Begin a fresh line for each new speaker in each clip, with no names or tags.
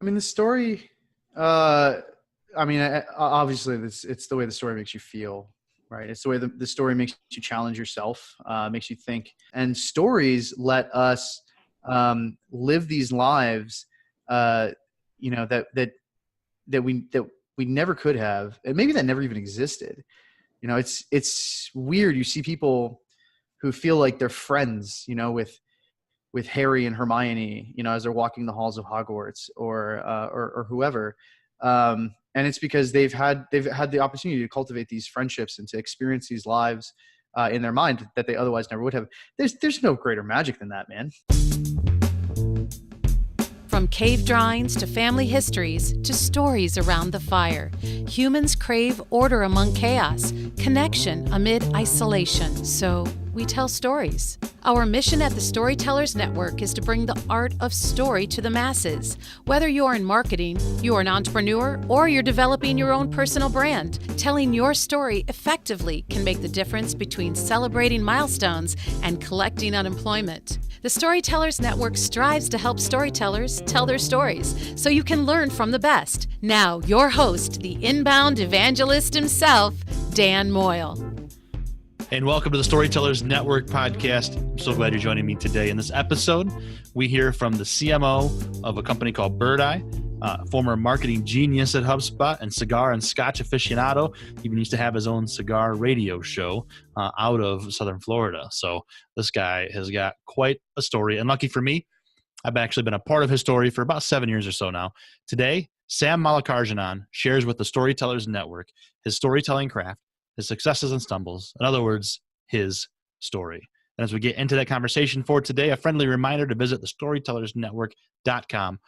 I mean, the story, uh, obviously it's the way the story makes you feel, right? It's the way the story makes you challenge yourself, makes you think. And stories let us live these lives, uh, that we never could have, and maybe that never even existed. It's weird. You see people who feel like they're friends, with Harry and Hermione, as they're walking the halls of Hogwarts, or whoever. And it's because they've had the opportunity to cultivate these friendships and to experience these lives in their mind that they otherwise never would have. There's no greater magic than that, man.
From cave drawings to family histories to stories around the fire, humans crave order among chaos, connection amid isolation. So we tell stories. Our mission at the Storytellers Network is to bring the art of story to the masses. Whether you're in marketing, you're an entrepreneur, or you're developing your own personal brand, telling your story effectively can make the difference between celebrating milestones and collecting unemployment. The Storytellers Network strives to help storytellers tell their stories so you can learn from the best. Now, your host, the inbound evangelist himself, Dan Moyle.
And welcome to the Storytellers Network podcast. I'm so glad you're joining me today. In this episode, we hear from the CMO of a company called Bird Eye, former marketing genius at HubSpot and cigar and scotch aficionado. He even used to have his own cigar radio show out of Southern Florida. So this guy has got quite a story. And lucky for me, I've actually been a part of his story for about 7 years or so now. Today, Sam Mallikarjunan shares with the Storytellers Network his storytelling craft, his successes and stumbles, in other words, his story. And as we get into that conversation for today, a friendly reminder to visit thestorytellersnetwork.com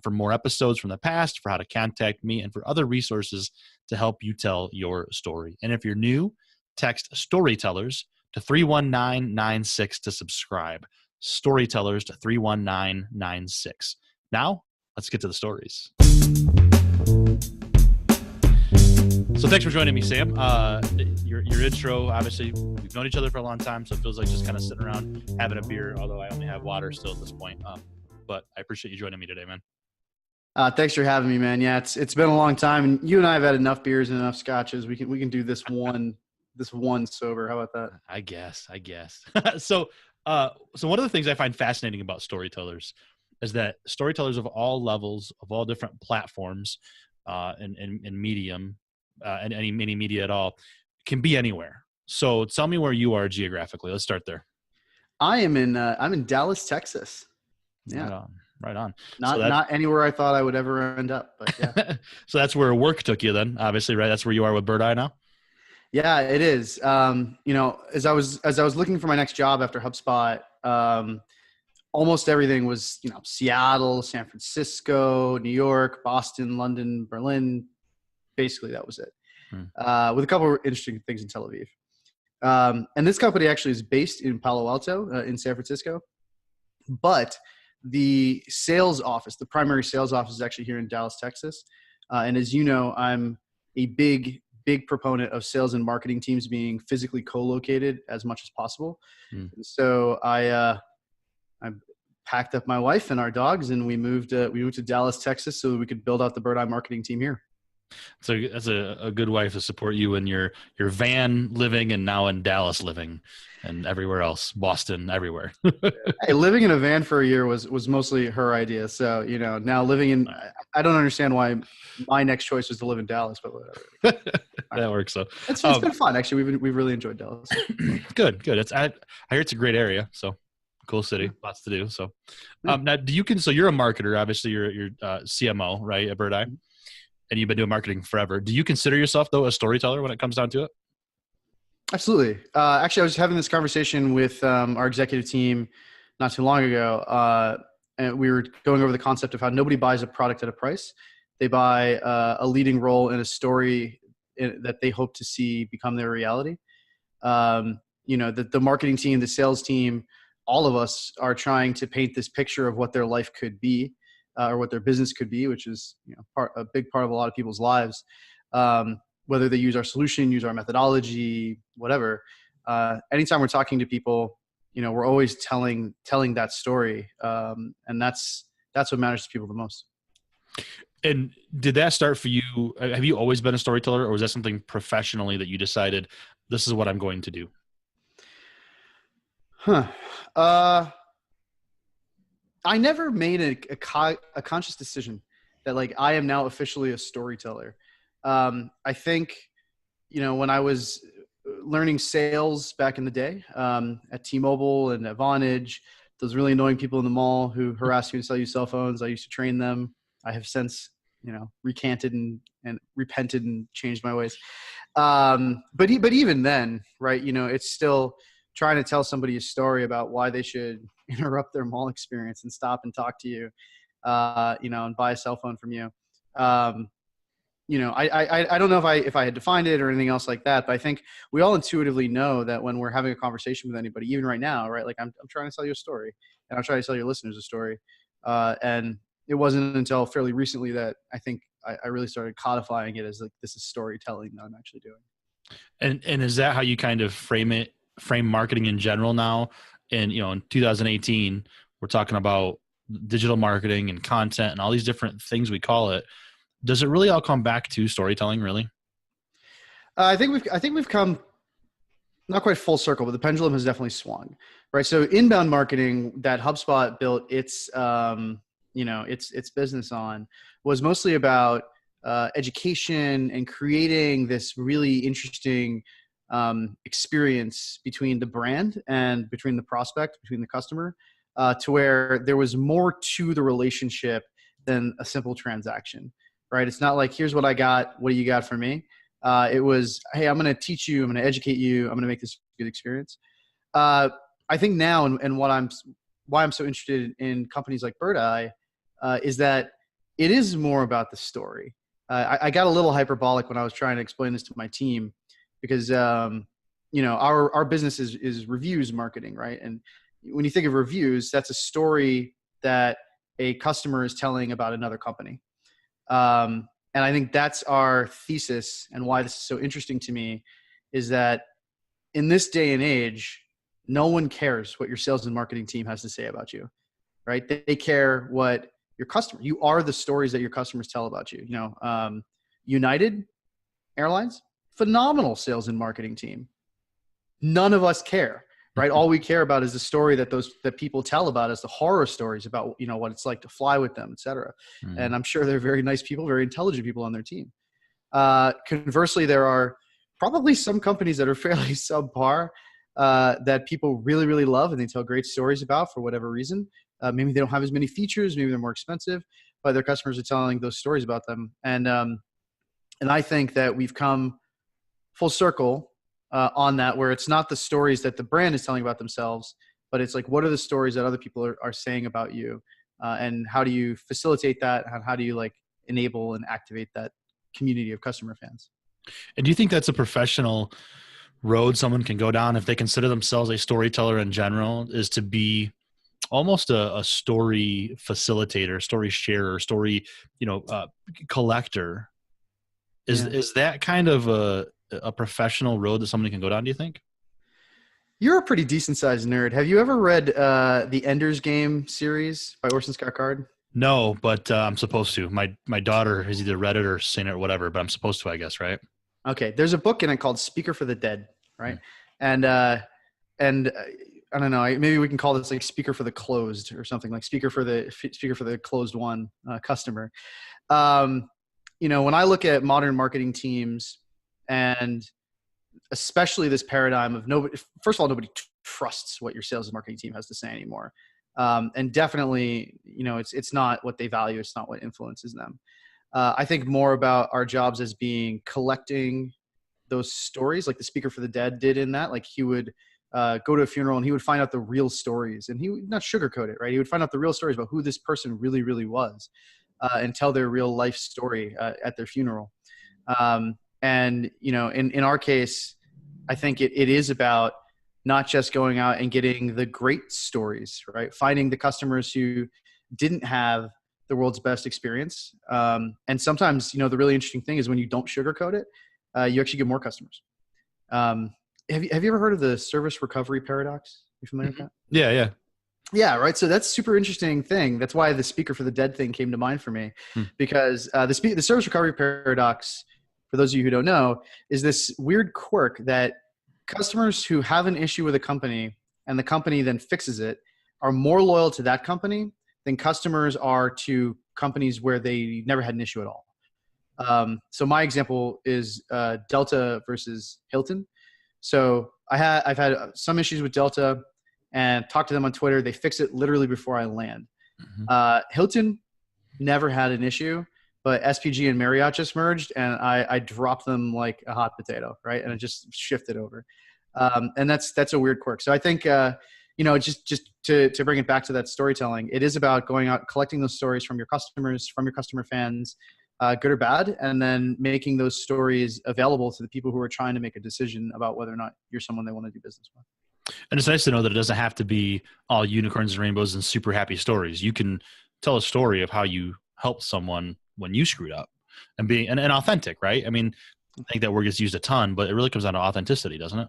for more episodes from the past, for how to contact me, and for other resources to help you tell your story. And if you're new, text Storytellers to 31996 to subscribe. Storytellers to 31996. Now, let's get to the stories. So thanks for joining me, Sam. Your intro, obviously, we've known each other for a long time, so it feels like just kind of sitting around having a beer, although I only have water still at this point. But I appreciate you joining me today, man.
Thanks for having me, man. Yeah, it's been a long time, and you and I have had enough beers and enough scotches. We can do this one sober. How about that?
I guess. So one of the things I find fascinating about storytellers is that storytellers of all levels, of all different platforms, and medium, and any media at all, can be anywhere. So tell me where you are geographically. Let's start there.
I'm in Dallas, Texas. Yeah.
Right on.
Not anywhere I thought I would ever end up, but yeah.
So that's where work took you then, obviously, right? That's where you are with Bird Eye now?
Yeah, it is. As I was looking for my next job after HubSpot, almost everything was, Seattle, San Francisco, New York, Boston, London, Berlin. Basically, that was it. With a couple of interesting things in Tel Aviv. And this company actually is based in Palo Alto, in San Francisco. But the sales office, the primary sales office, is actually here in Dallas, Texas. And as you know, I'm a big proponent of sales and marketing teams being physically co-located as much as possible. And so I packed up my wife and our dogs, and we moved to Dallas, Texas, so that we could build out the Bird Eye marketing team here.
So that's a good wife to support you in your van living, and now in Dallas living, and everywhere else, Boston, everywhere.
Hey, living in a van for a year was mostly her idea. So, now living in, I don't understand why my next choice was to live in Dallas, but whatever.
That works. So
it's been fun. Actually, we've really enjoyed Dallas.
Good. I hear it's a great area. So cool city, lots to do. So now so you're a marketer, obviously you're CMO, right, at Bird Eye, and you've been doing marketing forever. Do you consider yourself though a storyteller when it comes down to it?
Absolutely. Actually, I was having this conversation with our executive team not too long ago, and we were going over the concept of how nobody buys a product at a price. They buy a leading role in a story that they hope to see become their reality. The marketing team, the sales team, all of us are trying to paint this picture of what their life could be, or what their business could be, which is a big part of a lot of people's lives. Whether they use our solution, use our methodology, whatever. Anytime we're talking to people, we're always telling that story, and that's what matters to people the most.
And did that start for you? Have you always been a storyteller, or was that something professionally that you decided this is what I'm going to do?
Huh. I never made a conscious decision that like I am now officially a storyteller. I think, when I was learning sales back in the day at T-Mobile and at Vonage, those really annoying people in the mall who harassed you to sell you cell phones, I used to train them. I have since, recanted and repented and changed my ways. But even then, right, it's still trying to tell somebody a story about why they should interrupt their mall experience and stop and talk to you, and buy a cell phone from you. I don't know if I had defined it or anything else like that, but I think we all intuitively know that when we're having a conversation with anybody, even right now, right, like I'm trying to tell you a story, and I'm trying to tell your listeners a story. And it wasn't until fairly recently that I think I really started codifying it as like, this is storytelling that I'm actually doing.
And is that how you kind of frame marketing in general now? And, in 2018, we're talking about digital marketing and content and all these different things we call it. Does it really all come back to storytelling, really?
I think we've come not quite full circle, but the pendulum has definitely swung, right? So inbound marketing that HubSpot built its business on was mostly about education and creating this really interesting experience between the brand and between the prospect, between the customer, to where there was more to the relationship than a simple transaction, right? It's not like, here's what I got, what do you got for me? It was, hey, I'm going to teach you, I'm going to educate you, I'm going to make this a good experience. I think now, and why I'm so interested in companies like Birdeye, is that it is more about the story. I got a little hyperbolic when I was trying to explain this to my team, because our business is reviews marketing, right? And when you think of reviews, that's a story that a customer is telling about another company. And I think that's our thesis, and why this is so interesting to me is that in this day and age, no one cares what your sales and marketing team has to say about you, right? They care what your customer, you are the stories that your customers tell about you. United Airlines, phenomenal sales and marketing team. None of us care, right? All we care about is the story that people tell about us, the horror stories about, what it's like to fly with them, et cetera. Mm. And I'm sure they're very nice people, very intelligent people on their team. Conversely, there are probably some companies that are fairly subpar that people really, really love and they tell great stories about for whatever reason. Maybe they don't have as many features, maybe they're more expensive, but their customers are telling those stories about them. And I think that we've come full circle on that, where it's not the stories that the brand is telling about themselves, but it's like, what are the stories that other people are saying about you? And how do you facilitate that? And how do you like enable and activate that community of customer fans?
And do you think that's a professional road someone can go down if they consider themselves a storyteller in general, is to be almost a story facilitator, story sharer, story, collector? Is that kind of a professional road that somebody can go down, do you think?
You're a pretty decent sized nerd. Have you ever read the Ender's Game series by Orson Scott Card?
No, but I'm supposed to. My daughter has either read it or seen it or whatever, but I'm supposed to, I guess, right?
Okay. There's a book in it called Speaker for the Dead, right? Mm. And I don't know, maybe we can call this like Speaker for the Closed or something, like Speaker for the Closed One customer. When I look at modern marketing teams, and especially this paradigm of first of all, nobody trusts what your sales and marketing team has to say anymore. And definitely, it's not what they value. It's not what influences them. I think more about our jobs as being collecting those stories, like the Speaker for the Dead did in that. Like he would go to a funeral and he would find out the real stories, and he would not sugarcoat it, right? He would find out the real stories about who this person really, really was, and tell their real life story at their funeral. And, in our case, I think it is about not just going out and getting the great stories, right? Finding the customers who didn't have the world's best experience. And sometimes, the really interesting thing is when you don't sugarcoat it, you actually get more customers. Have you ever heard of the service recovery paradox? You familiar with that?
Yeah.
Yeah, right. So that's a super interesting thing. That's why the speaker for the dead thing came to mind for me,
Hmm.
because the service recovery paradox, for those of you who don't know, is this weird quirk that customers who have an issue with a company and the company then fixes it are more loyal to that company than customers are to companies where they never had an issue at all. So my example is Delta versus Hilton. So I've had some issues with Delta and talked to them on Twitter. They fix it literally before I land. Hilton never had an issue, but SPG and Marriott just merged, and I dropped them like a hot potato, right? And it just shifted over. And that's a weird quirk. So I think just to bring it back to that storytelling, it is about going out, collecting those stories from your customers, from your customer fans, good or bad, and then making those stories available to the people who are trying to make a decision about whether or not you're someone they want to do business with.
And it's nice to know that it doesn't have to be all unicorns and rainbows and super happy stories. You can tell a story of how you helped someone when you screwed up and being and authentic, right? I mean, I think that word gets used a ton, but it really comes down to authenticity, doesn't it?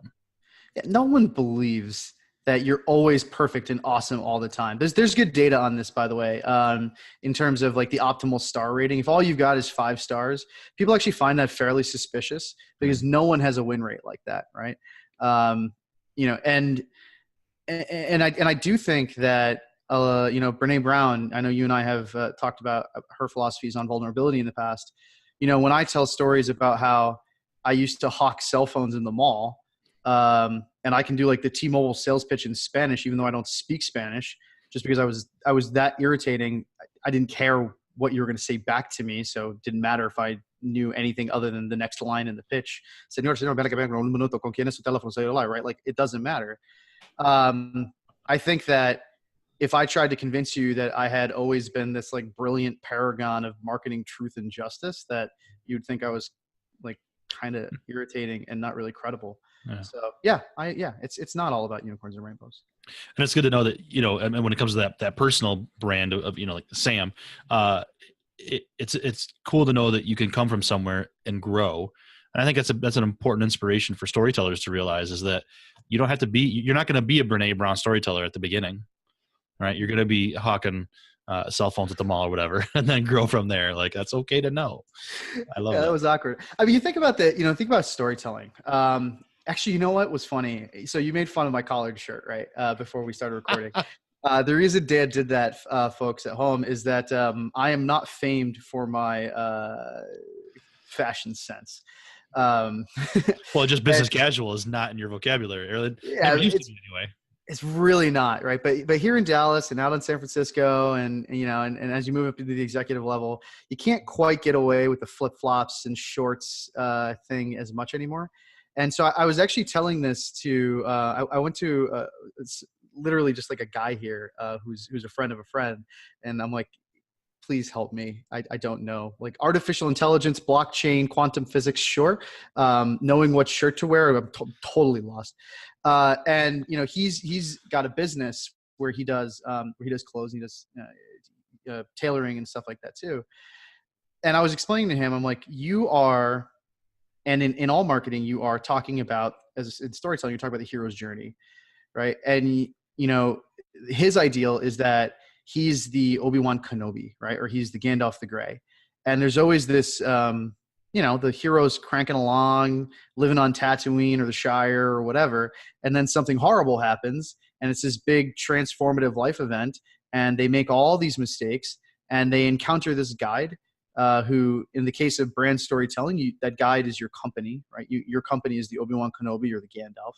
Yeah, no one believes that you're always perfect and awesome all the time. There's good data on this, by the way, in terms of like the optimal star rating. If all you've got is 5 stars, people actually find that fairly suspicious because no one has a win rate like that, right? And I do think that Brene Brown, I know you and I have talked about her philosophies on vulnerability in the past. When I tell stories about how I used to hawk cell phones in the mall, and I can do like the T-Mobile sales pitch in Spanish, even though I don't speak Spanish, just because I was that irritating. I didn't care what you were going to say back to me, so it didn't matter if I knew anything other than the next line in the pitch. Señor, ven que vengo un minuto, ¿con quién es su teléfono celular? Right? Like, it doesn't matter. I think that if I tried to convince you that I had always been this like brilliant paragon of marketing truth and justice, that you'd think I was like kind of irritating and not really credible.
Yeah.
So it's not all about unicorns and rainbows.
And it's good to know that, and when it comes to that personal brand of like Sam, it's cool to know that you can come from somewhere and grow. And I think that's an important inspiration for storytellers to realize, is that you're not going to be a Brene Brown storyteller at the beginning, right? You're going to be hawking cell phones at the mall or whatever, and then grow from there. Like, that's okay to know. I love
that was awkward. I mean, you think about think about storytelling. Actually, you know what was funny? So you made fun of my collared shirt, right? Before we started recording. The reason Dan did that, folks at home, is that I am not famed for my fashion sense.
Well, just business casual is not in your vocabulary.
Yeah,
anyway.
It's really not, right? But here in Dallas and out in San Francisco, and as you move up to the executive level, you can't quite get away with the flip flops and shorts thing as much anymore. And so I was actually telling this to I went to it's literally just like a guy here who's a friend of a friend, and I'm like, please help me. I don't know, like artificial intelligence, blockchain, quantum physics, sure. Knowing what shirt to wear, I'm totally lost. And he's got a business where he does clothes, and he does tailoring and stuff like that too. And I was explaining to him, I'm like, you are, and in all marketing, you are talking about, as in storytelling, you're talking about the hero's journey, right? And his ideal is that he's the Obi-Wan Kenobi, right? Or he's the Gandalf the Grey. And there's always this, the hero's cranking along, living on Tatooine or the Shire or whatever. And then something horrible happens, and it's this big transformative life event. And they make all these mistakes, and they encounter this guide who, in the case of brand storytelling, that guide is your company, right? Your company is the Obi-Wan Kenobi or the Gandalf.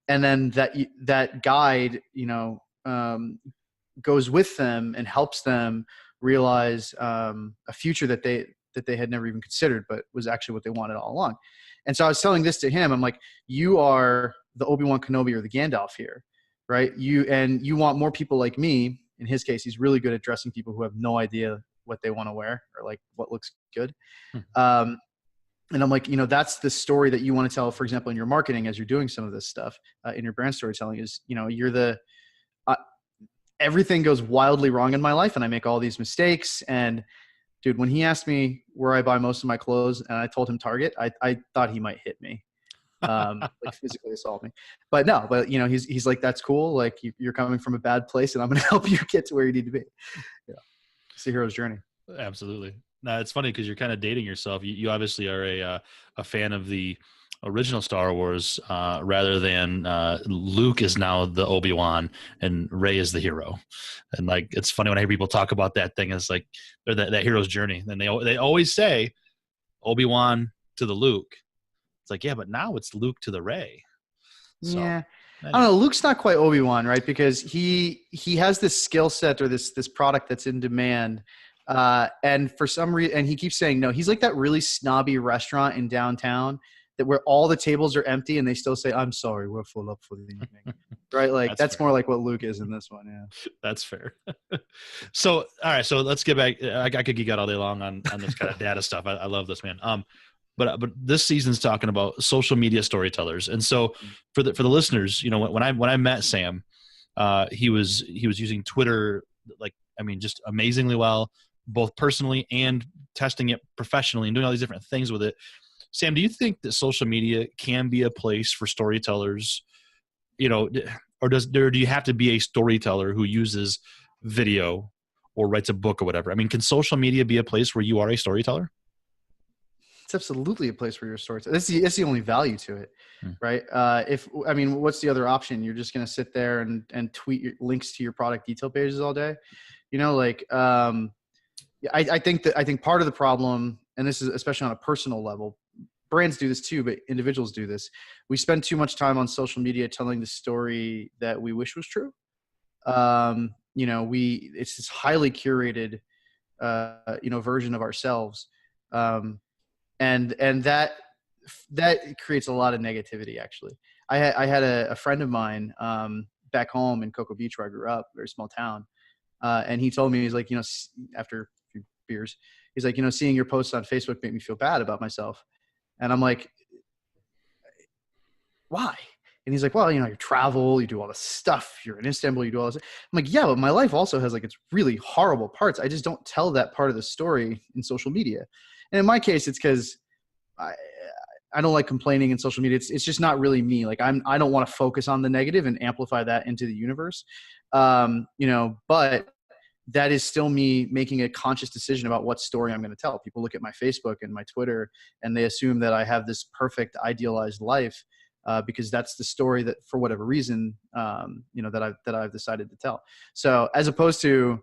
And then that guide, goes with them and helps them realize a future that they had never even considered, but was actually what they wanted all along. And so I was telling this to him. I'm like, you are the Obi-Wan Kenobi or the Gandalf here, right? You want more people like me. In his case, he's really good at dressing people who have no idea what they want to wear or like what looks good. And I'm like, that's the story that you want to tell, for example, in your marketing, as you're doing some of this stuff in your brand storytelling, is, you're the, everything goes wildly wrong in my life, and I make all these mistakes. And dude, when he asked me where I buy most of my clothes and I told him Target, I thought he might hit me. like physically assault me. But no, but he's like, that's cool. Like you're coming from a bad place and I'm going to help you get to where you need to be. Yeah. It's the hero's journey.
Absolutely. No, it's funny because you're kind of dating yourself. You obviously are a fan of the original Star Wars, rather than Luke is now the Obi-Wan and Rey is the hero. And like, it's funny when I hear people talk about that thing. It's like they're that hero's journey. And they always say Obi-Wan to the Luke. It's like, yeah, but now it's Luke to the Rey. So,
yeah.
anyway.
I don't know. Luke's not quite Obi-Wan, right? Because he has this skill set or this product that's in demand. And for some reason, and he keeps saying no, he's like that really snobby restaurant in downtown that where all the tables are empty and they still say, I'm sorry, we're full up for the evening. Right? Like that's more like what Luke is in this one. Yeah.
That's fair. So, all right. So let's get back. I could geek out all day long on this kind of data stuff. I love this, man. But this season's talking about social media storytellers. And so for the listeners, when I met Sam, he was using Twitter, just amazingly well, both personally and testing it professionally and doing all these different things with it. Sam, do you think that social media can be a place for storytellers, or do you have to be a storyteller who uses video or writes a book or whatever? I mean, can social media be a place where you are a storyteller?
It's absolutely a place where you're a storyteller. That's the only value to it, right? What's the other option? You're just going to sit there and tweet your links to your product detail pages all day. I think part of the problem, and this is especially on a personal level, brands do this too, but individuals do this. We spend too much time on social media telling the story that we wish was true. It's this highly curated, version of ourselves. And that creates a lot of negativity. Actually, I had a friend of mine, back home in Cocoa Beach where I grew up, very small town. And he told me, he's like, after a few beers, he's like, seeing your posts on Facebook made me feel bad about myself. And I'm like, why? And he's like, well, you travel, you do all this stuff. You're in Istanbul, you do all this. I'm like, yeah, but my life also has its really horrible parts. I just don't tell that part of the story in social media. And in my case, it's because I don't like complaining in social media. It's just not really me. Like I don't want to focus on the negative and amplify that into the universe. But that is still me making a conscious decision about what story I'm going to tell. People look at my Facebook and my Twitter and they assume that I have this perfect idealized life, because that's the story that for whatever reason, that I've decided to tell. So as opposed to,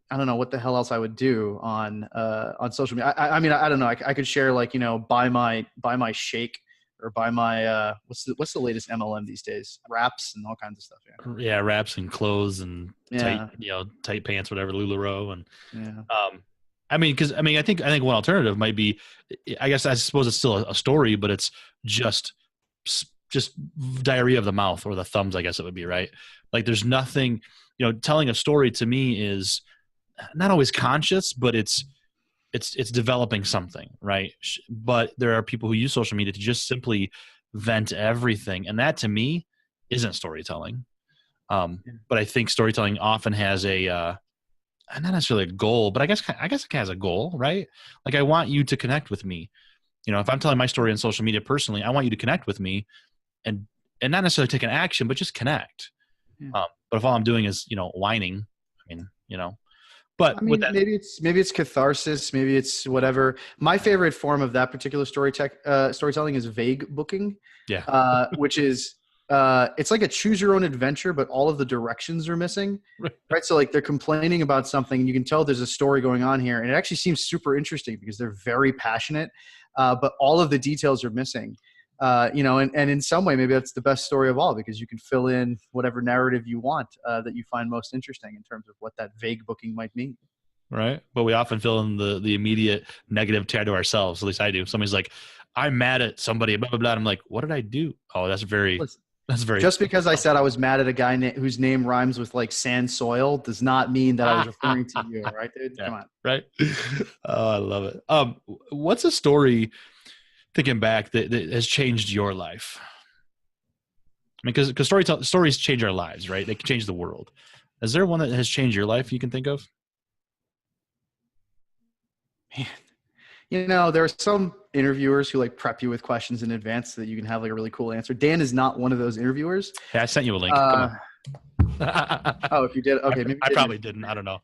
I don't know what the hell else I would do on social media. I don't know. I could share buy my shake or buy my what's the latest MLM these days? Wraps and all kinds of stuff.
Yeah, wraps and clothes and tight pants, whatever, LuLaRoe and I think one alternative might be, I suppose it's still a story, but it's just diarrhea of the mouth or the thumbs. I guess it would be, right. Like there's nothing. Telling a story to me is not always conscious, but it's developing something, right? But there are people who use social media to just simply vent everything. And that to me isn't storytelling. But I think storytelling often has not necessarily a goal, but I guess it has a goal, right? Like I want you to connect with me. If I'm telling my story on social media personally, I want you to connect with me and not necessarily take an action, but just connect.
Yeah.
But if all I'm doing is, whining, but
maybe it's catharsis, maybe it's whatever. My favorite form of that particular storytelling is vague booking.
Yeah.
Which is it's like a choose your own adventure, but all of the directions are missing. Right. So like they're complaining about something and you can tell there's a story going on here. And it actually seems super interesting because they're very passionate. But all of the details are missing. And in some way, maybe that's the best story of all because you can fill in whatever narrative you want that you find most interesting in terms of what that vague booking might mean.
Right. But we often fill in the immediate negative tied to ourselves. At least I do. Somebody's like, I'm mad at somebody, blah, blah, blah. I'm like, what did I do? Oh, that's very.
Just because I said I was mad at a guy whose name rhymes with like sand soil does not mean that I was referring to you. Right, dude?
Yeah,
come on.
Right. Oh, I love it. What's a story, thinking back, that has changed your life? I mean, because stories change our lives, right? They can change the world. Is there one that has changed your life you can think of?
Man, there are some interviewers who like prep you with questions in advance so that you can have like a really cool answer. Dan is not one of those interviewers.
Yeah, I sent you a link. Come on.
Oh, if you did, okay, maybe
I probably didn't. I don't know.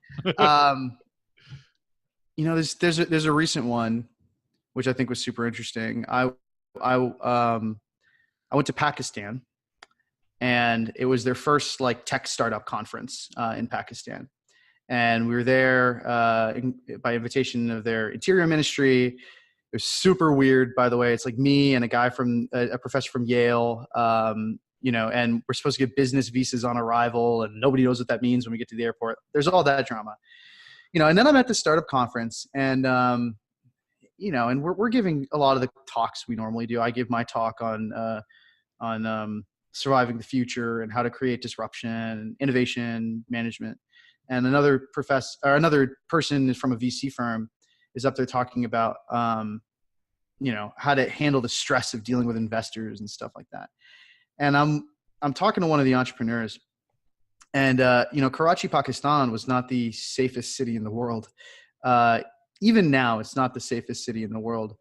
You know, there's a recent one which I think was super interesting. I went to Pakistan, and it was their first like tech startup conference in Pakistan, and we were there by invitation of their interior ministry. It was super weird, by the way. It's like me and a guy from a professor from Yale. You know, and we're supposed to get business visas on arrival, and nobody knows what that means when we get to the airport. There's all that drama, you know. And then I'm at the startup conference, and you know, and we're giving a lot of the talks we normally do. I give my talk on surviving the future and how to create disruption and innovation management. And another person from a VC firm is up there talking about you know, how to handle the stress of dealing with investors and stuff like that. And I'm talking to one of the entrepreneurs, and you know, Karachi, Pakistan was not the safest city in the world. Even now, it's not the safest city in the world.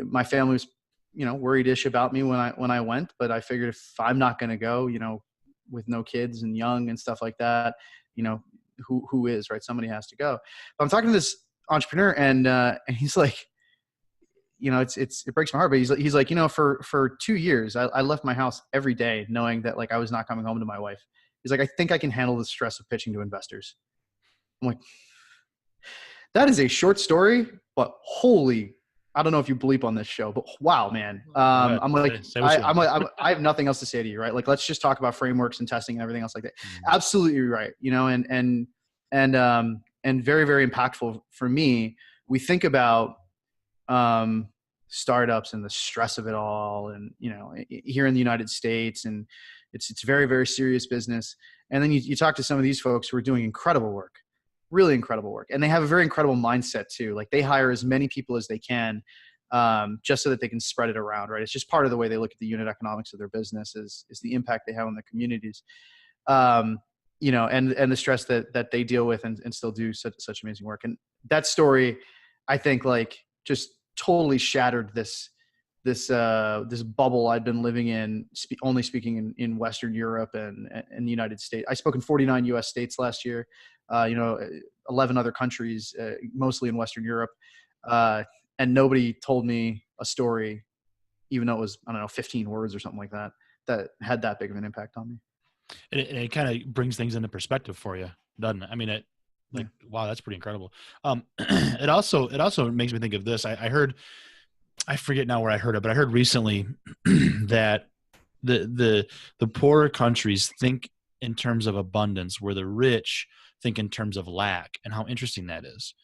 My family was, you know, worried-ish about me when I went, but I figured if I'm not going to go, you know, with no kids and young and stuff like that, you know, who is, right? Somebody has to go. But I'm talking to this entrepreneur, and he's like, you know, it breaks my heart, but he's like, you know, for 2 years, I left my house every day knowing that like I was not coming home to my wife. He's like, I think I can handle the stress of pitching to investors. I'm like, that is a short story, but holy, I don't know if you bleep on this show, but wow, man. I'm like, I have nothing else to say to you, right? Like, let's just talk about frameworks and testing and everything else like that. Mm-hmm. Absolutely right. You know, and very, very impactful for me. We think about startups and the stress of it all, and you know, here in the United States, and it's very, very serious business. And then you talk to some of these folks who are doing incredible work, really incredible work, and they have a very incredible mindset too. Like they hire as many people as they can, just so that they can spread it around, right? It's just part of the way they look at the unit economics of their business is the impact they have on the communities, you know, and the stress that they deal with and still do such amazing work. And that story, I think, like just totally shattered this bubble I'd been living in, only speaking in Western Europe and the United States. I spoke in 49 US states last year, you know, 11 other countries, mostly in Western Europe. And nobody told me a story, even though it was, I don't know, 15 words or something like that, that had that big of an impact on me.
It kind of brings things into perspective for you, doesn't it? I mean, wow, that's pretty incredible. It also makes me think of this. I heard, I forget now where I heard it, but I heard recently that the poorer countries think in terms of abundance, where the rich think in terms of lack, and how interesting that is.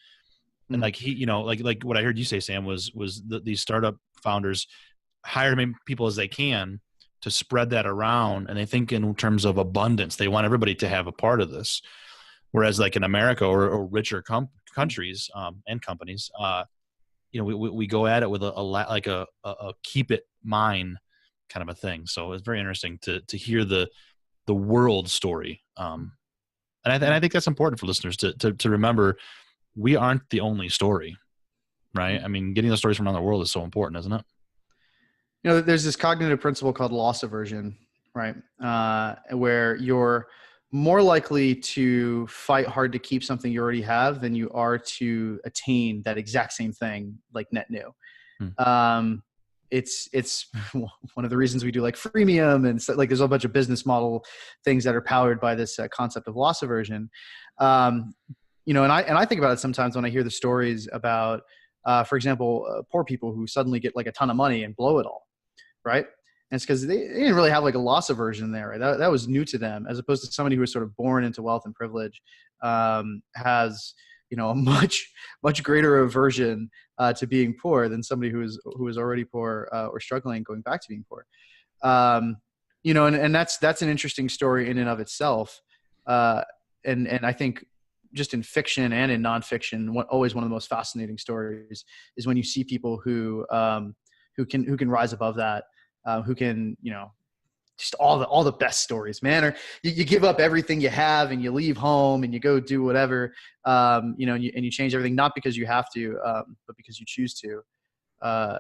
And like you know, like what I heard you say, Sam, was these startup founders hire as many people as they can to spread that around, and they think in terms of abundance. They want everybody to have a part of this. Whereas like in America or richer countries and companies, you know, we go at it with a keep it mine kind of a thing. So it's very interesting to hear the world story. And I think that's important for listeners to remember. We aren't the only story, right? I mean, getting the stories from around the world is so important, isn't it?
You know, there's this cognitive principle called loss aversion, right? Where you're more likely to fight hard to keep something you already have than you are to attain that exact same thing, like net new. It's one of the reasons we do like freemium, and so, like there's a bunch of business model things that are powered by this concept of loss aversion. You know, and I think about it sometimes when I hear the stories about, for example, poor people who suddenly get like a ton of money and blow it all, right? And it's because they didn't really have like a loss aversion there, right? That was new to them, as opposed to somebody who was sort of born into wealth and privilege, has, you know, a much greater aversion to being poor than somebody who is already poor or struggling going back to being poor. You know, and that's an interesting story in and of itself. And I think just in fiction and in nonfiction, always one of the most fascinating stories is when you see people who can rise above that. Who can, you know, just all the best stories, man. Or you give up everything you have and you leave home and you go do whatever, you know, and you change everything, not because you have to, but because you choose to. uh,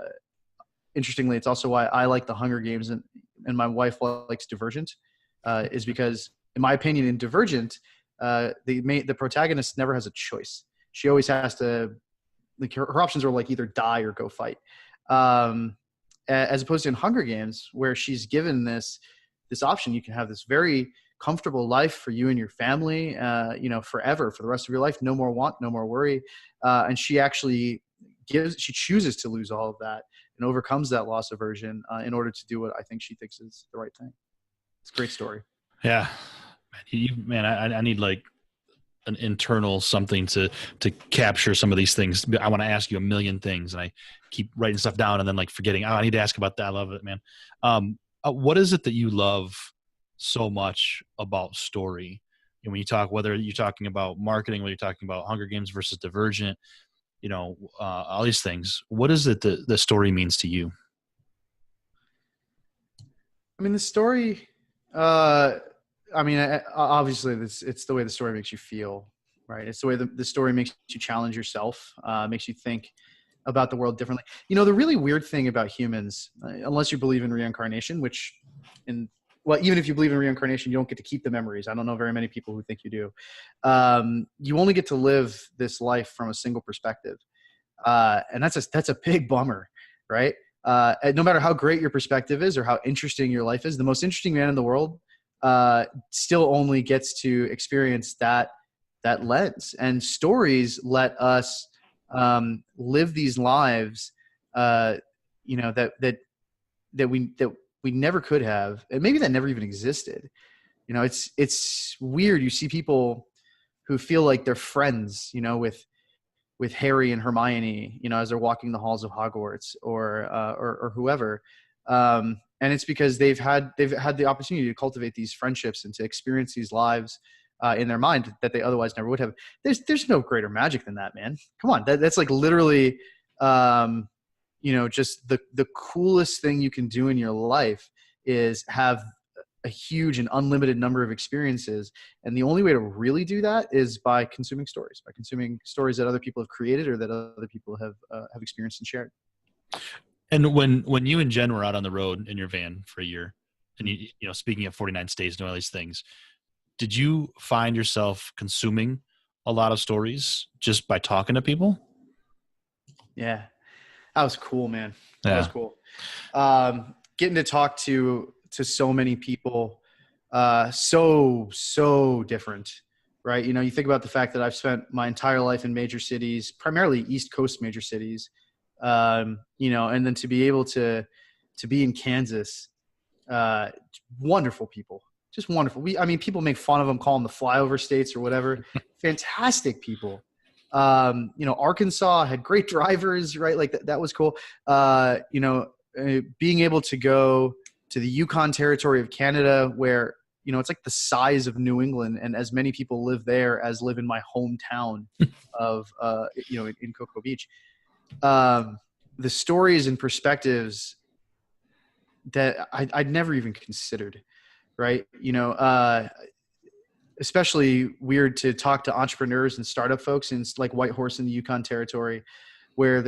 interestingly, it's also why I like the Hunger Games and my wife likes Divergent, is because in my opinion in Divergent, the protagonist never has a choice. She always has to, like her options are like either die or go fight. As opposed to in Hunger Games, where she's given this option, you can have this very comfortable life for you and your family, forever, for the rest of your life, no more want, no more worry. And she actually she chooses to lose all of that and overcomes that loss aversion in order to do what I think she thinks is the right thing. It's a great story.
Yeah, I need like an internal something to capture some of these things. I want to ask you a million things, and I keep writing stuff down and then like forgetting. Oh, I need to ask about that. I love it, man. What is it that you love so much about story? And when you talk, whether you're talking about marketing, whether you're talking about Hunger Games versus Divergent, all these things, what is it that the story means to you?
I mean, the story, obviously it's the way the story makes you feel, right? It's the way the story makes you challenge yourself, makes you think about the world differently. The really weird thing about humans, unless you believe in reincarnation, even if you believe in reincarnation, you don't get to keep the memories. I don't know very many people who think you do. You only get to live this life from a single perspective. And that's a big bummer, right? No matter how great your perspective is or how interesting your life is, the most interesting man in the world still only gets to experience that lens. And stories let us live these lives, that we never could have, and maybe that never even existed. It's weird. You see people who feel like they're friends, with Harry and Hermione, as they're walking the halls of Hogwarts or whoever. And it's because they've had the opportunity to cultivate these friendships and to experience these lives in their mind that they otherwise never would have. There's no greater magic than that, man. Come on. That's like literally, just the coolest thing you can do in your life is have a huge and unlimited number of experiences. And the only way to really do that is by consuming stories that other people have created or that other people have experienced and shared.
And when you and Jen were out on the road in your van for a year, and speaking of 49 states and all these things, did you find yourself consuming a lot of stories just by talking to people?
Yeah, that was cool, man. That
Yeah.
was cool. Getting to talk to so many people, so different, right? You think about the fact that I've spent my entire life in major cities, primarily East Coast major cities, and then to be able to be in Kansas, wonderful people, just wonderful. People make fun of them, call them the flyover states or whatever. Fantastic people. Arkansas had great drivers, right? Like that was cool. Being able to go to the Yukon Territory of Canada, where, it's like the size of New England, and as many people live there as live in my hometown of, in Cocoa Beach. The stories and perspectives that I'd never even considered, right? Especially weird to talk to entrepreneurs and startup folks in like Whitehorse in the Yukon Territory, where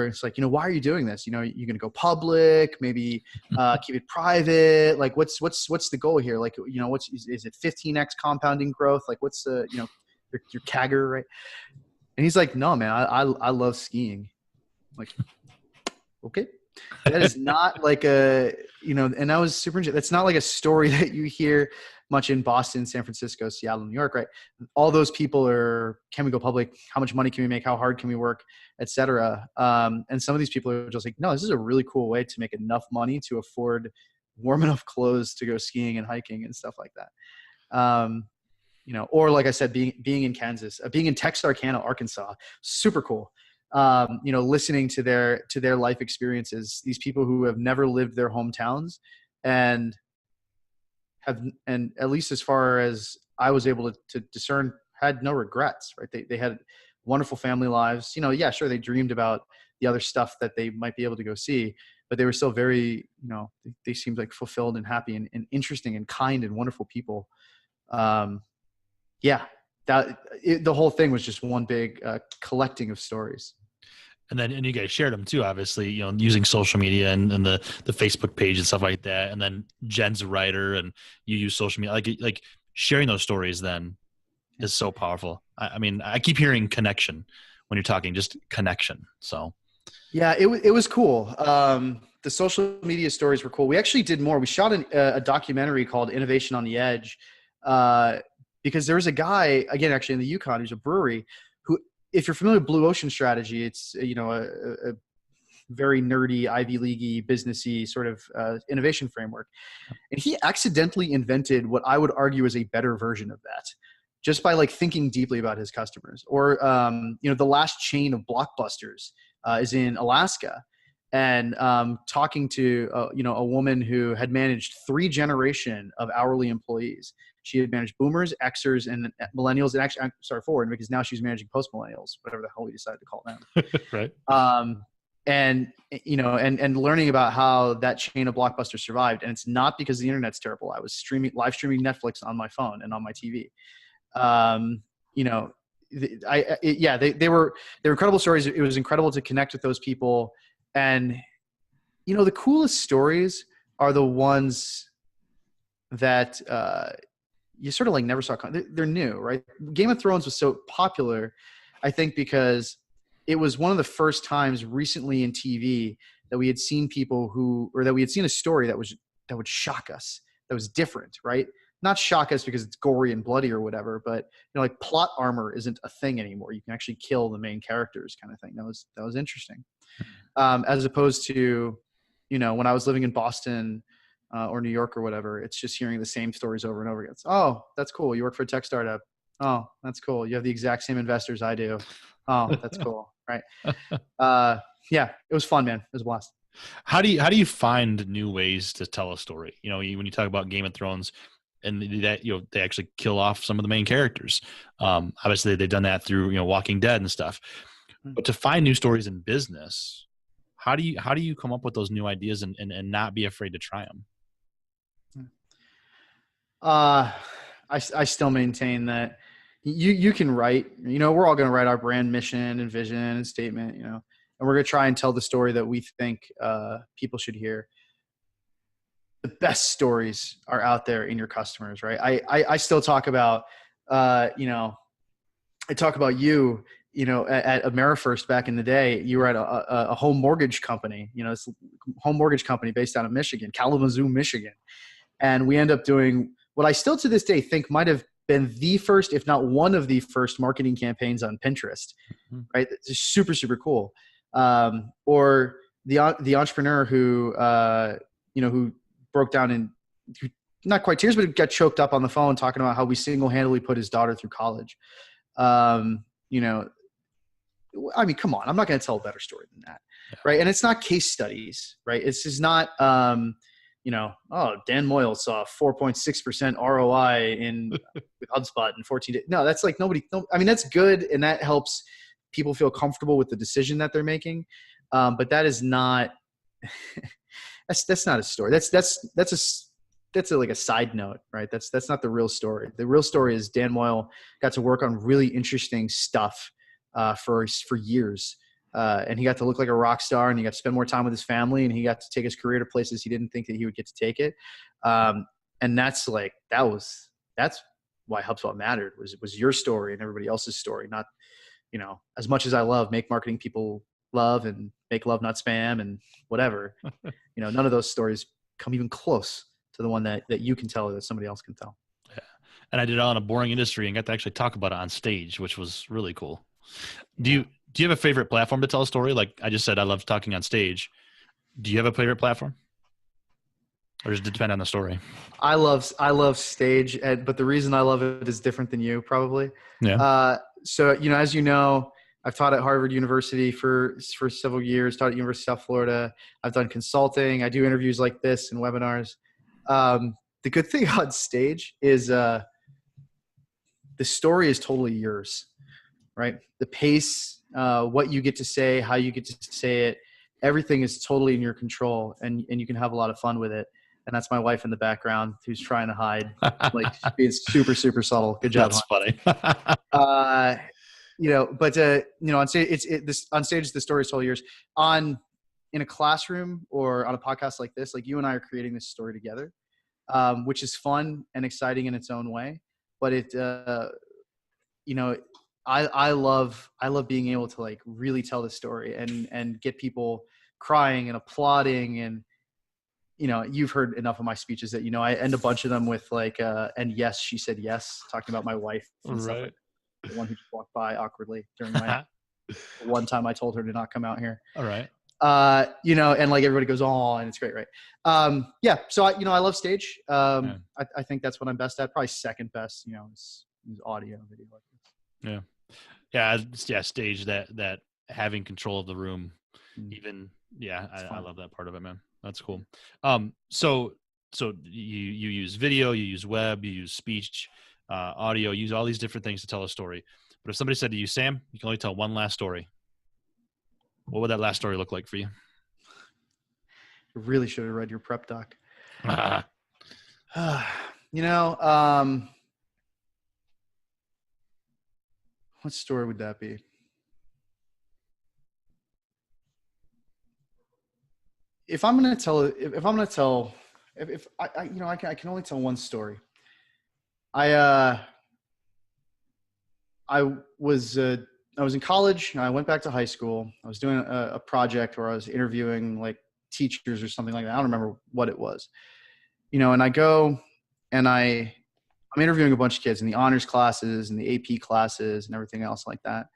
it's like, why are you doing this? You're going to go public, maybe keep it private. Like what's the goal here? Like, is it 15x compounding growth? Like what's the, your CAGR, right? And he's like, no, man, I love skiing. I'm like, okay. That is not like and that was super interesting. That's not like a story that you hear much in Boston, San Francisco, Seattle, New York, right? All those people are, can we go public? How much money can we make? How hard can we work, et cetera? And some of these people are just like, no, this is a really cool way to make enough money to afford warm enough clothes to go skiing and hiking and stuff like that. Or like I said, being in Kansas, being in Texarkana, Arkansas, super cool. Listening to their life experiences, these people who have never lived their hometowns and at least as far as I was able to discern, had no regrets, right? They had wonderful family lives. Yeah, sure, they dreamed about the other stuff that they might be able to go see, but they were still very, they seemed like fulfilled and happy and interesting and kind and wonderful people. The whole thing was just one big collecting of stories.
And you guys shared them too, obviously, using social media and the Facebook page and stuff like that. And then Jen's a writer and you use social media, like sharing those stories then is so powerful. I mean, I keep hearing connection when you're talking, just connection. So
yeah, it was cool. The social media stories were cool. We actually did more. We shot a documentary called Innovation on the Edge, because there was a guy, again, actually in the Yukon, who's a brewery, who, if you're familiar with Blue Ocean Strategy, it's, a very nerdy, Ivy League-y, businessy sort of innovation framework. And he accidentally invented what I would argue is a better version of that, just by like thinking deeply about his customers. Or, the last chain of Blockbusters is in Alaska. And talking to, a woman who had managed 3 generations of hourly employees. She had managed boomers, Xers, and millennials. And actually, I'm sorry, forward, because now she's managing post-millennials, whatever the hell we decided to call them.
Right.
And learning about how that chain of Blockbusters survived. And it's not because the internet's terrible. I was live streaming Netflix on my phone and on my TV. They were incredible stories. It was incredible to connect with those people. And, the coolest stories are the ones that you sort of like never saw. They're new, right? Game of Thrones was so popular, I think, because it was one of the first times recently in TV that we had seen that we had seen a story that would shock us, that was different, right? Not shock us because it's gory and bloody or whatever, but like plot armor isn't a thing anymore. You can actually kill the main characters, kind of thing. That was interesting. As opposed to, when I was living in Boston or New York or whatever, it's just hearing the same stories over and over again. It's, oh, that's cool. You work for a tech startup. Oh, that's cool. You have the exact same investors I do. Oh, that's cool. Right. Yeah, it was fun, man. It was a blast.
How do you find new ways to tell a story? When you talk about Game of Thrones and that, they actually kill off some of the main characters. Obviously they've done that through, Walking Dead and stuff, but to find new stories in business, how do you come up with those new ideas and not be afraid to try them?
I still maintain that you can write, we're all going to write our brand mission and vision and statement, and we're going to try and tell the story that we think people should hear. The best stories are out there in your customers, right? I still talk about, I talk about you, at AmeriFirst back in the day. You were at a home mortgage company, this home mortgage company based out of Michigan, Kalamazoo, Michigan. And we end up doing what I still to this day think might have been the first, if not one of the first marketing campaigns on Pinterest, right? It's super, super cool. Or the entrepreneur who broke down in not quite tears, but got choked up on the phone talking about how we single-handedly put his daughter through college. I mean, come on, I'm not going to tell a better story than that. Yeah. Right. And it's not case studies, right? It's just not, Dan Moyle saw 4.6% ROI with HubSpot in 14 days. No, that's like that's good. And that helps people feel comfortable with the decision that they're making. But that is not, that's not a story. That's like a side note, right? That's not the real story. The real story is Dan Moyle got to work on really interesting stuff for years. And he got to look like a rock star, and he got to spend more time with his family, and he got to take his career to places he didn't think that he would get to take it. And that's why HubSpot mattered, was your story and everybody else's story. Not, as much as I love make marketing people love and make love, not spam and whatever, none of those stories come even close to the one that you can tell or that somebody else can tell.
Yeah. And I did it on a boring industry and got to actually talk about it on stage, which was really cool. Do you have a favorite platform to tell a story? Like I just said, I love talking on stage. Do you have a favorite platform? Or does it depend on the story?
I love stage, but the reason I love it is different than you probably.
Yeah.
So, as you know, I've taught at Harvard University for several years, taught at University of South Florida. I've done consulting. I do interviews like this and webinars. The good thing on stage is the story is totally yours, right? The pace, what you get to say, how you get to say it, everything is totally in your control, and you can have a lot of fun with it. And that's my wife in the background who's trying to hide, like being super, super subtle. Good job.
That's funny.
But on stage, on stage, the story is told yours. In a classroom or on a podcast like this, like you and I are creating this story together, which is fun and exciting in its own way. But I love being able to like really tell the story and get people crying and applauding. And, you've heard enough of my speeches that, I end a bunch of them with like, and yes, she said yes, talking about my wife. And stuff like that. The one who just walked by awkwardly during my one time I told her to not come out here.
All right.
And like everybody goes, oh, and it's great. Right. So I love stage. I think that's what I'm best at. Probably second best, is audio video like this.
Yeah. Stage that having control of the room, even. Yeah. I love that part of it, man. That's cool. So you use video, you use web, you use speech, audio, use all these different things to tell a story. But if somebody said to you, Sam, you can only tell one last story, what would that last story look like for you?
I really should have read your prep doc. What story would that be? If I can only tell one story. I was in college and I went back to high school. I was doing a project where I was interviewing like teachers or something like that. I don't remember what it was, and I go and I'm interviewing a bunch of kids in the honors classes and the AP classes and everything else like that.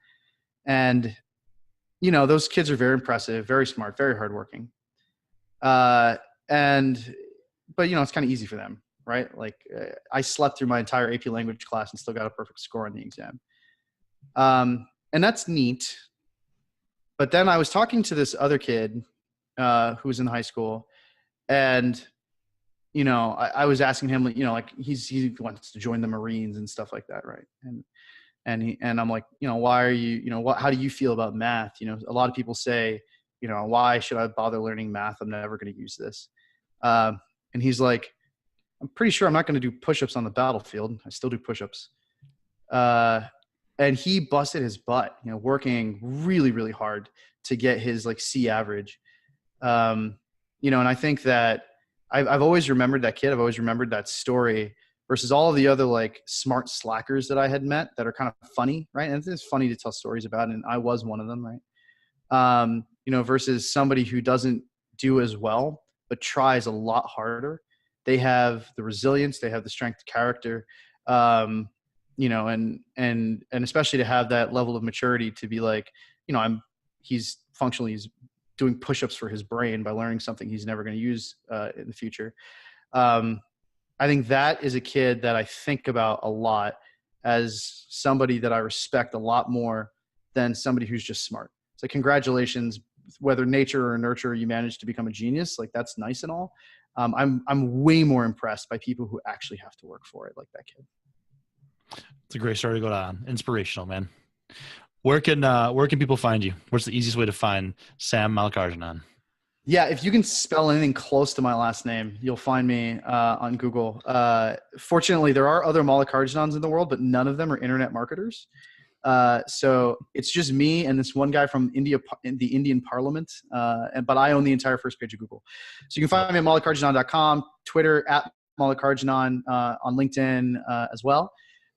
And, those kids are very impressive, very smart, very hardworking. But it's kind of easy for them, right? Like I slept through my entire AP language class and still got a perfect score on the exam. And that's neat. But then I was talking to this other kid who was in high school, and I was asking him, like he wants to join the Marines and stuff like that, right? And I'm like, why are you, how do you feel about math? A lot of people say, why should I bother learning math? I'm never going to use this. And he's like, I'm pretty sure I'm not going to do push-ups on the battlefield. I still do push-ups. And he busted his butt, working really, really hard to get his like C average. And I think that I've always remembered that kid. I've always remembered that story versus all of the other like smart slackers that I had met that are kind of funny, right? And it's funny to tell stories about, and I was one of them, right? Versus somebody who doesn't do as well, but tries a lot harder. They have the resilience, they have the strength of character, and especially to have that level of maturity to be like, he's doing push-ups for his brain by learning something he's never going to use in the future. I think that is a kid that I think about a lot as somebody that I respect a lot more than somebody who's just smart. So congratulations, whether nature or nurture, you managed to become a genius. Like that's nice and all. I'm way more impressed by people who actually have to work for it, like that kid.
It's a great story to go down. Inspirational, man. Where can people find you? What's the easiest way to find Sam Mallikarjunan?
Yeah, if you can spell anything close to my last name, you'll find me on Google. Fortunately, there are other Mallikarjunans in the world, but none of them are internet marketers. So it's just me and this one guy from India, in the Indian Parliament. But I own the entire first page of Google. So you can find me at mallikarjunan.com, Twitter at Mallikarjunan, on LinkedIn as well.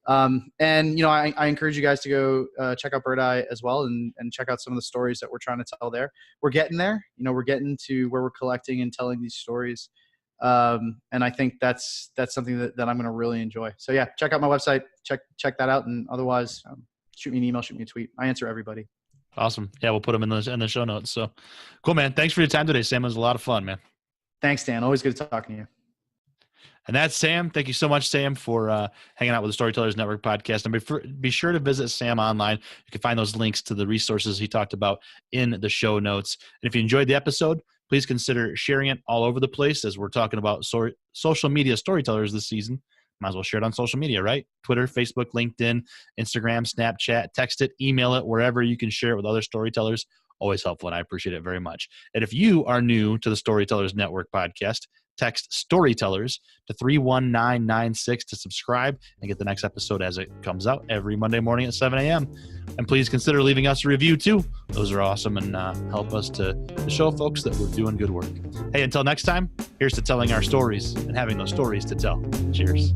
I encourage you guys to go check out Bird Eye as well and check out some of the stories that we're trying to tell there. We're getting there. We're getting to where we're collecting and telling these stories. And I think that's something that I'm going to really enjoy. So yeah, check out my website, check that out. And otherwise, shoot me an email, shoot me a tweet. I answer everybody.
Awesome. Yeah, we'll put them in the show notes. So cool, man. Thanks for your time today, Sam. It was a lot of fun, man.
Thanks, Dan. Always good talking to you.
And that's Sam. Thank you so much, Sam, for hanging out with the Storytellers Network podcast. And be sure to visit Sam online. You can find those links to the resources he talked about in the show notes. And if you enjoyed the episode, please consider sharing it all over the place, as we're talking about social media storytellers this season. Might as well share it on social media, right? Twitter, Facebook, LinkedIn, Instagram, Snapchat, text it, email it, wherever you can share it with other storytellers. always helpful, and I appreciate it very much. And if you are new to the Storytellers Network podcast, text Storytellers to 31996 to subscribe and get the next episode as it comes out every Monday morning at 7 a.m. And please consider leaving us a review too. Those are awesome and help us to show folks that we're doing good work. Hey, until next time, here's to telling our stories and having those stories to tell. Cheers.